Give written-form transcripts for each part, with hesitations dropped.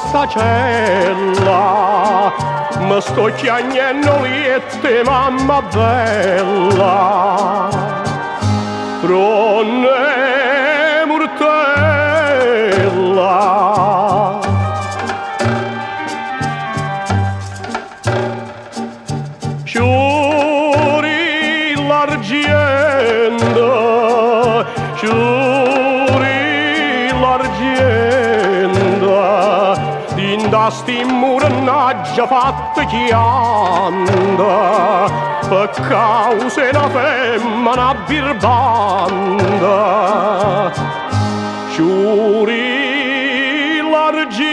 sta cella, mi sto chiagnendo liette, mamma bella. Fronne murtella, sciuri l'argento, sciuri l'argento, da sti murnaggia fatta chianda, per causa una femmina birbanda. Sciuri l'argento,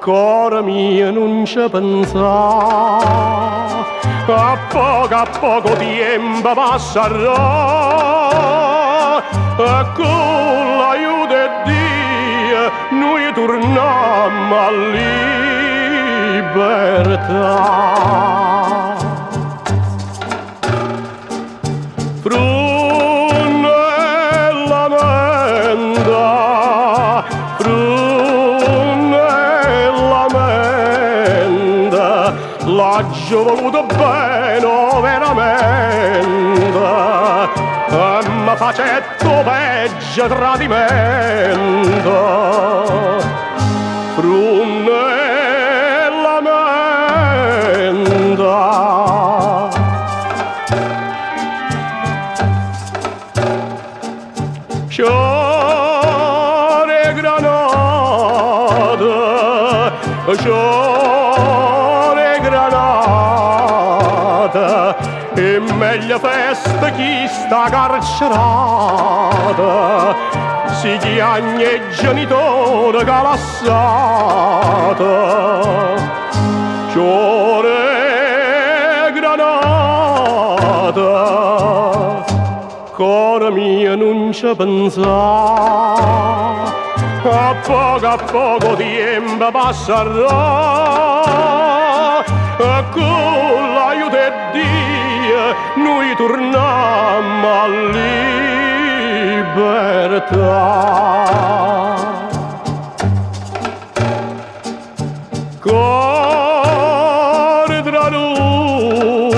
cora mia non ci pensa, a poco tempo passerà, e con l'aiuto di Dio noi torniamo a libertà. Frunella menda, frunella menda, l'ho voluto bene veramente, ma facetto peggio tradimento. Frunella menda, Ciore granata, ciore granata, è meglio festa chi sta carcerata, si chiagna i genitori calassata. Ciore granata, cora mia non ci pensa, a poco tempo passerà, e con l'aiuto di Dio noi torniamo a libertà. Cuore tranuto,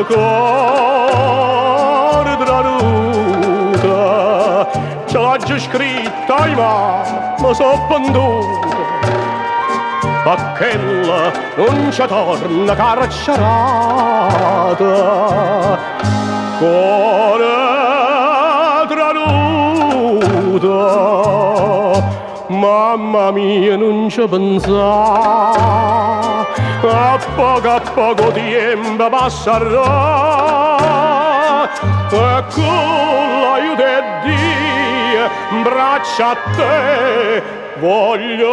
cuore tranuto, ce l'ho già scritta in mano, so penduto, ma quella non ci torna carcerata. Cuore tranuto, mamma mia non ci pensa, a poco tempo passerà, e con l'aiuto di Dio braccia a te voglio